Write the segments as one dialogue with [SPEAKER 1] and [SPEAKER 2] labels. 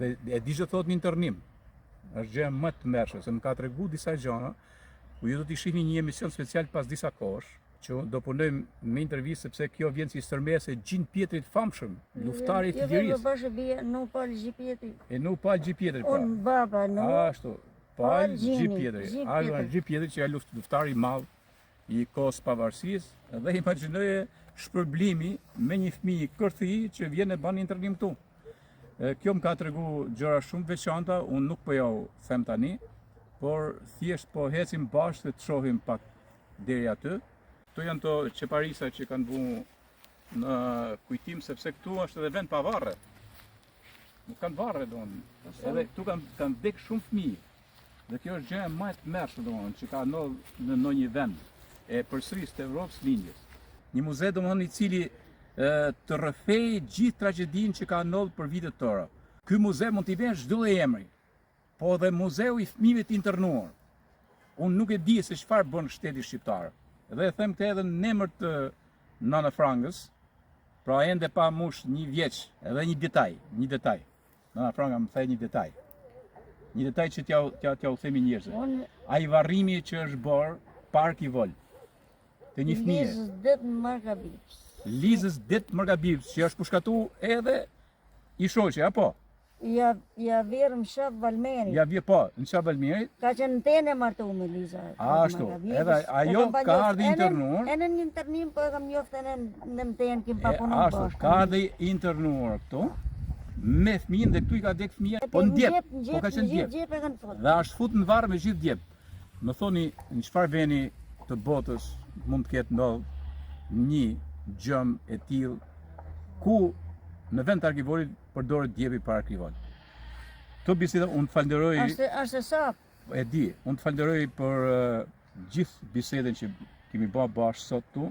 [SPEAKER 1] Dhe e di që thot një internim. Është gjë më të mërshme, se më ka tregu disa gjëra, ku ju do t'i shihni një emision special pas disa kohësh, që do punojmë me intervistë sepse kjo vjen si stërmes e Gjin Pjetrit famshëm, luftari i Filirisë.
[SPEAKER 2] Jo, bashkë bie, nuk pal Gjin Pjetri.
[SPEAKER 1] E nuk pa Gjin Pjetri pa.
[SPEAKER 2] Unë baba, nuk.
[SPEAKER 1] Ashtu, pa Gjin Pjetri. Gjin Pjetri që ja luftari i madh i kohës pavarësisë dhe imagjinoje shpërblimi me një fëmijë kërthi që vjen e bën internim këtu. Kjo më ka tregu gjëra shumë veçanta, unë nuk po jau them tani, por thjesht po hecim bashkë dhe të shohim pak deri aty. Këto janë to qeparisa që kanë bu në kujtim, sepse këtu është edhe vend pa varre. Nuk kanë varre, edhe këtu kanë vdek shumë fëmijë. Dhe kjo është gjëja më e tmerrshme që ka ndodhur në ndonjë vend e përsërisë të Evropës lindjes. Një muze i cili të rrëfej gjithë tragjedinë që ka ndodhur për vitet tëra. Ky muze mund t'i vesh çdo lloj emri, po dhe muzeu i fëmijëve të internuar. Unë nuk e di se çfarë bën shteti shqiptar. Dhe e them këtë edhe në emër të Nana Frangës, pra ende pa mush një vjeç, edhe një detaj. Nana Franga më thaj një detaj. Një detaj që t'ja u themi njerëzve. Ai varrimi që është bërë park i vol. Të një fëmije.
[SPEAKER 2] Lizës det Margabips.
[SPEAKER 1] Lizës det Margabips, që është pushkatu edhe i shoqe, apo?
[SPEAKER 2] Ja verëm shaf Valmeri.
[SPEAKER 1] Ja vje po, në shaf Valmeri.
[SPEAKER 2] Ka që në tene martu me Liza.
[SPEAKER 1] Ashtu, edhe ajo ka ardhi internuar.
[SPEAKER 2] E në një internim, po e kam njofte në më tenë, kim pa punu
[SPEAKER 1] bashkë. Ashtu, ka ardhi internuar këtu, me fëmijën dhe këtu i ka dek fëmija, po në djep, po ka qenë djep. Dhe është fut në varë me gjithë djep. Më thoni, në çfarë veni të botës mund të ketë ndodhë një gjëm e tillë ku në vend të arkivorit përdoret djepi para arkivorit. Këto biseda unë të falenderoj.
[SPEAKER 2] Është sa?
[SPEAKER 1] E di, unë të falenderoj për gjithë bisedën që kemi bërë bashkë sot tu,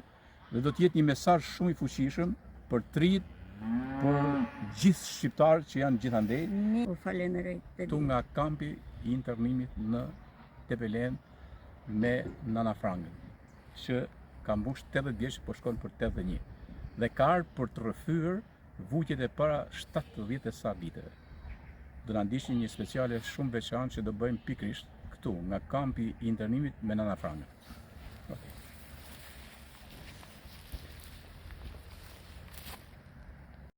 [SPEAKER 1] dhe do të jetë një mesazh shumë i fuqishëm për trit, për gjithë shqiptarët që janë gjithandej.
[SPEAKER 2] Falenderoj.
[SPEAKER 1] Tu nga kampi i internimit në Tepelen me Nana Frangën, që ka mbush 80 vjeç, po shkon për 81. Dhe ka ardhur për të rrëfyer vujtjet e para 70 e sa viteve. Do na ndiqni një speciale shumë veçantë që do bëjmë pikërisht këtu, nga kampi i internimit me Nana Frangën.